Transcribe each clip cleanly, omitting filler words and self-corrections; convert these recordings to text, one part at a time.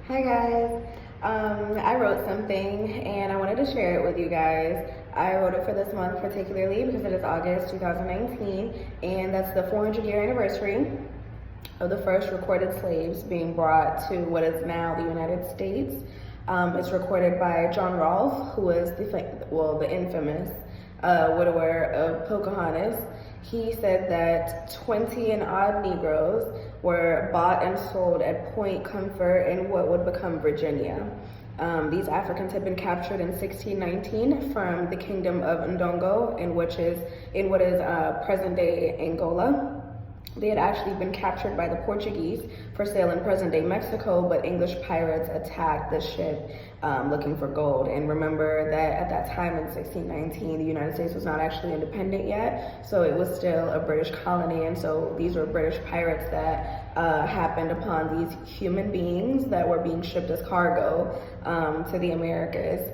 Hi guys. I wrote something and I wanted to share it with you guys. I wrote it for this month particularly because it is August 2019 and that's the 400-year anniversary of the first recorded slaves being brought to what is now the United States. It's recorded by John Rolfe, who was the infamous widower of Pocahontas. He said that 20 and odd Negroes were bought and sold at Point Comfort in what would become Virginia. These Africans had been captured in 1619 from the kingdom of Ndongo, in what is present-day Angola. They had actually been captured by the Portuguese for sale in present-day Mexico, but English pirates attacked the ship looking for gold. And remember that at that time in 1619, the United States was not actually independent yet, so it was still a British colony. And so these were British pirates that happened upon these human beings that were being shipped as cargo to the Americas.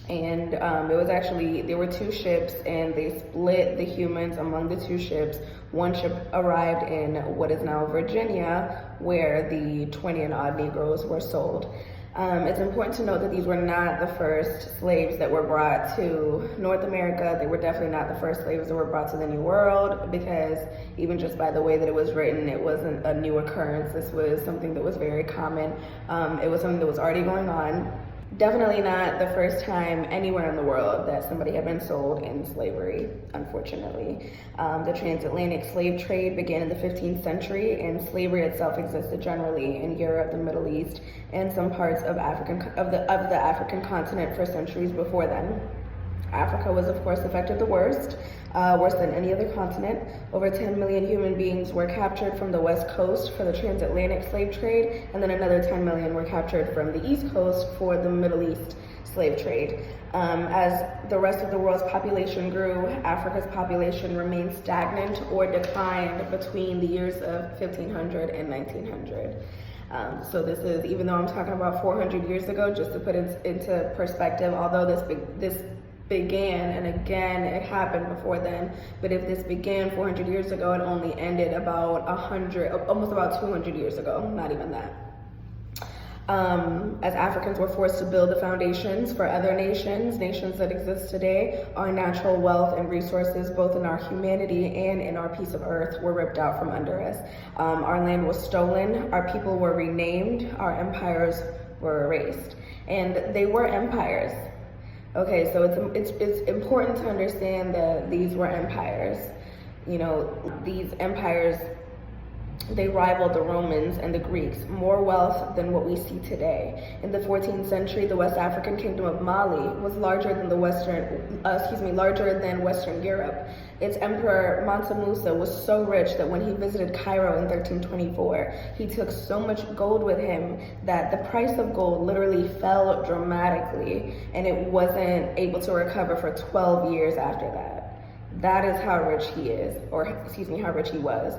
And there were two ships and they split the humans among the two ships. One ship arrived in what is now Virginia, where the 20 and odd Negroes were sold. It's important to note that these were not the first slaves that were brought to North America. They were definitely not the first slaves that were brought to the New World, because even just by the way that it was written, it wasn't a new occurrence. This was something that was very common. It was something that was already going on. Definitely not the first time anywhere in the world that somebody had been sold in slavery, unfortunately. The transatlantic slave trade began in the 15th century, and slavery itself existed generally in Europe, the Middle East, and some parts of the African continent for centuries before then. Africa was, of course, affected the worst, worse than any other continent. Over 10 million human beings were captured from the West Coast for the transatlantic slave trade, and then another 10 million were captured from the East Coast for the Middle East slave trade. As the rest of the world's population grew, Africa's population remained stagnant or declined between the years of 1500 and 1900. So this is, even though I'm talking about 400 years ago, just to put it into perspective, although this began, and again, it happened before then, but if this began 400 years ago, it only ended about almost about 200 years ago, not even that. As Africans were forced to build the foundations for other nations that exist today, our natural wealth and resources, both in our humanity and in our piece of earth, were ripped out from under us. Our land was stolen, our people were renamed, our empires were erased. And they were empires. Okay, so it's important to understand that these were empires. You know, these empires, they rivaled the Romans and the Greeks, more wealth than what we see today. In the 14th century, the West African kingdom of Mali was larger than Western Europe. Its emperor Mansa Musa was so rich that when he visited Cairo in 1324, he took so much gold with him that the price of gold literally fell dramatically, and it wasn't able to recover for 12 years after that. That is how rich he is, or excuse me, how rich he was.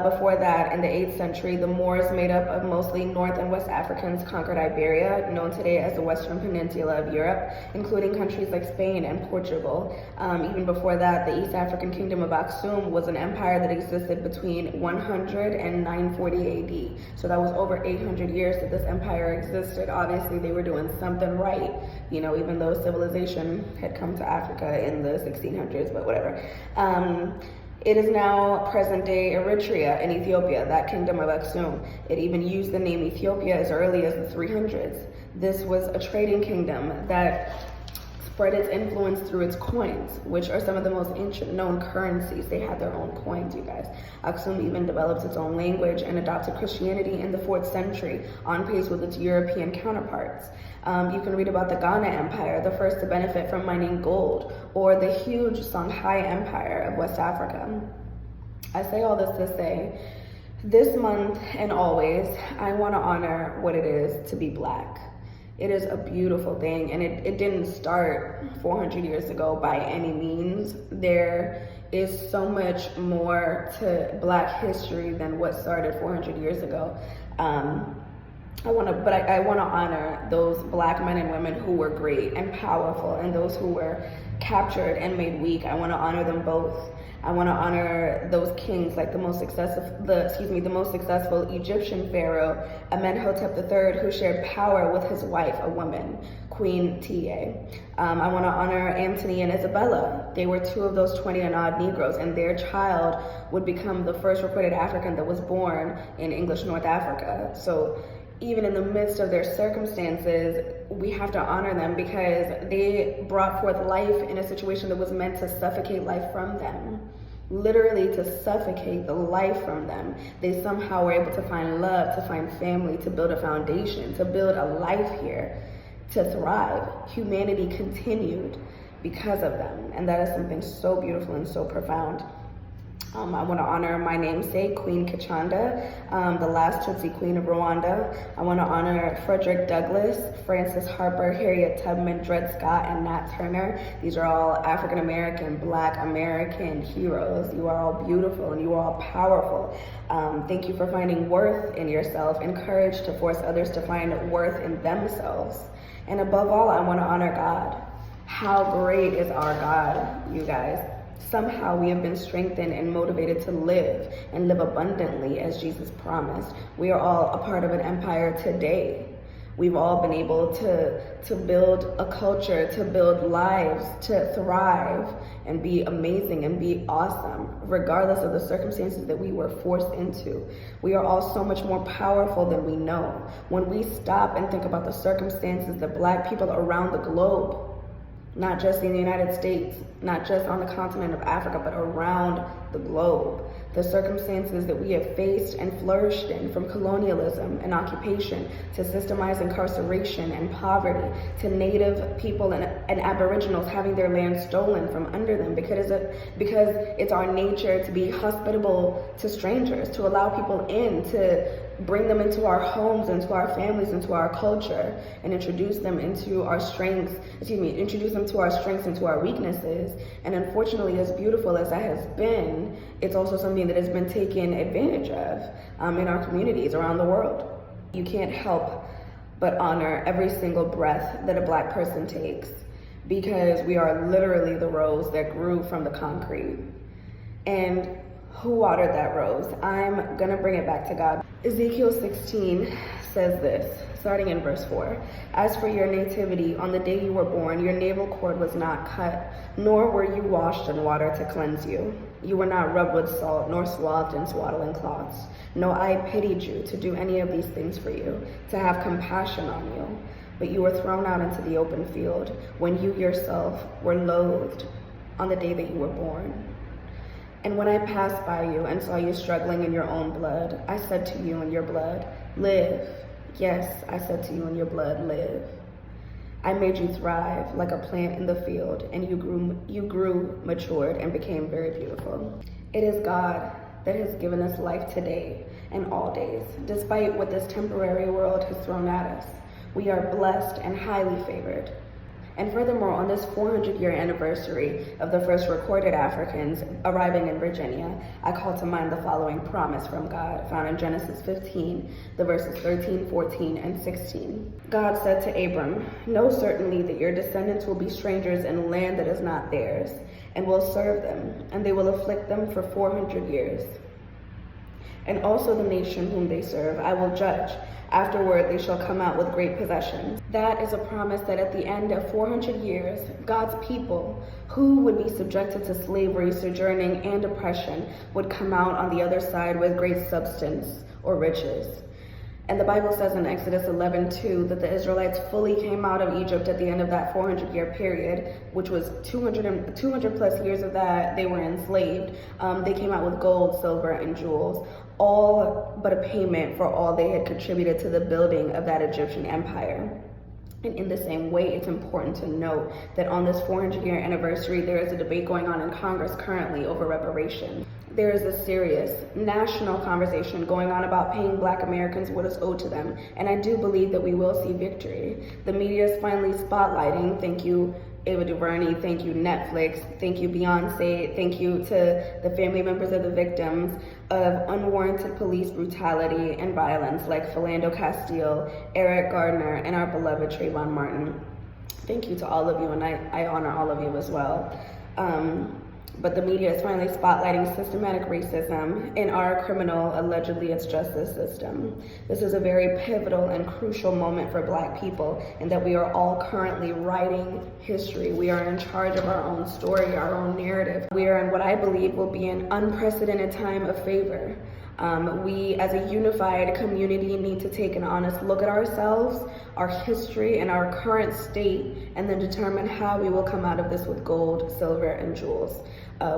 Before that, in the 8th century, the Moors, made up of mostly North and West Africans, conquered Iberia, known today as the Western Peninsula of Europe, including countries like Spain and Portugal. Even before that, the East African Kingdom of Aksum was an empire that existed between 100 and 940 AD. So that was over 800 years that this empire existed. Obviously, they were doing something right, you know, even though civilization had come to Africa in the 1600s, but whatever. It is now present-day Eritrea in Ethiopia, that kingdom of Aksum. It even used the name Ethiopia as early as the 300s. This was a trading kingdom that spread its influence through its coins, which are some of the most ancient known currencies. They had their own coins, you guys. Aksum even developed its own language and adopted Christianity in the 4th century, on pace with its European counterparts. You can read about the Ghana Empire, the first to benefit from mining gold, or the huge Songhai Empire of West Africa. I say all this to say, this month and always, I want to honor what it is to be Black. It is a beautiful thing, and it didn't start 400 years ago by any means. There is so much more to Black history than what started 400 years ago. I want to honor those Black men and women who were great and powerful, and those who were captured and made weak. I want to honor them both. I want to honor those kings, like the most successful Egyptian pharaoh, Amenhotep III, who shared power with his wife, a woman, Queen Tiye. I want to honor Antony and Isabella. They were two of those 20 and odd Negroes, and their child would become the first recorded African that was born in English North Africa. So even in the midst of their circumstances, we have to honor them because they brought forth life in a situation that was meant to suffocate life from them. Literally to suffocate the life from them. They somehow were able to find love, to find family, to build a foundation, to build a life here, to thrive. Humanity continued because of them, and that is something so beautiful and so profound. I want to honor my namesake, Queen Kachanda, the last Tutsi Queen of Rwanda. I want to honor Frederick Douglass, Francis Harper, Harriet Tubman, Dred Scott, and Nat Turner. These are all African American, Black American heroes. You are all beautiful and you are all powerful. Thank you for finding worth in yourself and courage to force others to find worth in themselves. And above all, I want to honor God. How great is our God, you guys? Somehow we have been strengthened and motivated to live and live abundantly as Jesus promised. We are all a part of an empire today. We've all been able to build a culture, to build lives, to thrive and be amazing and be awesome, regardless of the circumstances that we were forced into. We are all so much more powerful than we know. When we stop and think about the circumstances that Black people around the globe, not just in the United States, not just on the continent of Africa, but around the globe. The circumstances that we have faced and flourished in, from colonialism and occupation to systemized incarceration and poverty, to Native people and Aboriginals having their land stolen from under them because it's our nature to be hospitable to strangers, to allow people in, to bring them into our homes, into our families, into our culture, and introduce them into our strengths, introduce them to our strengths and to our weaknesses. And unfortunately, as beautiful as that has been, it's also something that has been taken advantage of in our communities around the world. You can't help but honor every single breath that a Black person takes, because we are literally the rose that grew from the concrete. And who watered that rose? I'm gonna bring it back to God. Ezekiel 16 says this, starting in verse 4. As for your nativity, on the day you were born, your navel cord was not cut, nor were you washed in water to cleanse you. You were not rubbed with salt, nor swathed in swaddling cloths. No, I pitied you to do any of these things for you, to have compassion on you. But you were thrown out into the open field, when you yourself were loathed on the day that you were born. And when I passed by you and saw you struggling in your own blood, I said to you in your blood, live. Yes, I said to you in your blood, live. I made you thrive like a plant in the field, and you grew, matured, and became very beautiful. It is God that has given us life today and all days, despite what this temporary world has thrown at us. We are blessed and highly favored. And furthermore, on this 400-year anniversary of the first recorded Africans arriving in Virginia, I call to mind the following promise from God, found in Genesis 15, the verses 13, 14, and 16. God said to Abram, know certainly that your descendants will be strangers in a land that is not theirs, and will serve them, and they will afflict them for 400 years. And also the nation whom they serve I will judge. Afterward, they shall come out with great possessions. That is a promise that at the end of 400 years, God's people, who would be subjected to slavery, sojourning, and oppression, would come out on the other side with great substance or riches. And the Bible says in Exodus 11:2 that the Israelites fully came out of Egypt at the end of that 400-year period, which was 200 plus years of that they were enslaved. They came out with gold, silver, and jewels, all but a payment for all they had contributed to the building of that Egyptian empire. And in the same way, it's important to note that on this 400-year anniversary, there is a debate going on in Congress currently over reparations. There is a serious national conversation going on about paying Black Americans what is owed to them, and I do believe that we will see victory. The media is finally spotlighting, thank you Ava DuVernay, thank you Netflix, thank you Beyonce, thank you to the family members of the victims of unwarranted police brutality and violence like Philando Castile, Eric Gardner, and our beloved Trayvon Martin. Thank you to all of you, and I honor all of you as well. But the media is finally spotlighting systematic racism in our criminal, allegedly it's justice system. This is a very pivotal and crucial moment for Black people, in that we are all currently writing history. We are in charge of our own story, our own narrative. We are in what I believe will be an unprecedented time of favor. We as a unified community need to take an honest look at ourselves, our history, and our current state, and then determine how we will come out of this with gold, silver, and jewels.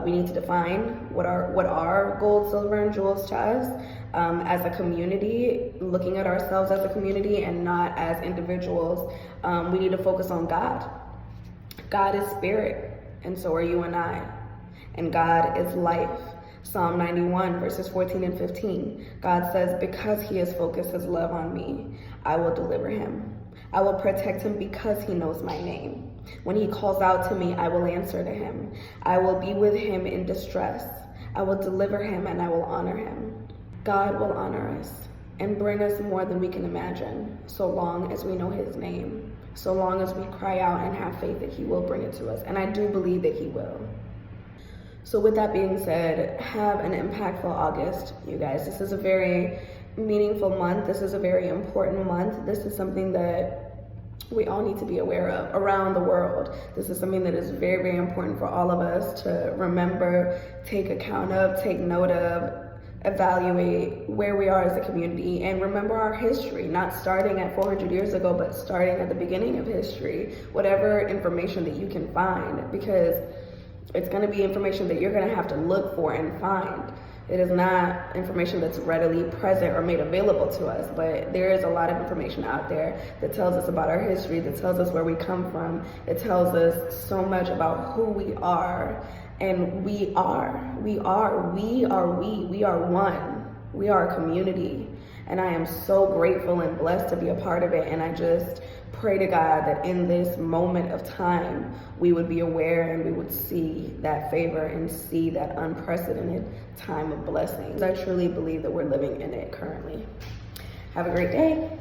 We need to define what are gold, silver, and jewels to us as a community, looking at ourselves as a community and not as individuals. We need to focus on God. God is spirit, and so are you and I. And God is life. Psalm 91, verses 14 and 15. God says, because he has focused his love on me, I will deliver him. I will protect him because he knows my name. When he calls out to me, I will answer to him. I will be with him in distress. I will deliver him and I will honor him. God will honor us and bring us more than we can imagine, so long as we know his name, so long as we cry out and have faith that he will bring it to us. And I do believe that he will. So with that being said, have an impactful August, you guys. This is a very meaningful month. This is a very important month. This is something that we all need to be aware of around the world. This is something that is very, very important for all of us to remember, take account of, take note of, evaluate where we are as a community, and remember our history, not starting at 400 years ago, but starting at the beginning of history, whatever information that you can find, because it's going to be information that you're going to have to look for and find. It is not information that's readily present or made available to us, but there is a lot of information out there that tells us about our history, that tells us where we come from. It tells us so much about who we are, and we are one. We are a community, and I am so grateful and blessed to be a part of it, and I just pray to God that in this moment of time, we would be aware and we would see that favor and see that unprecedented time of blessings. I truly believe that we're living in it currently. Have a great day.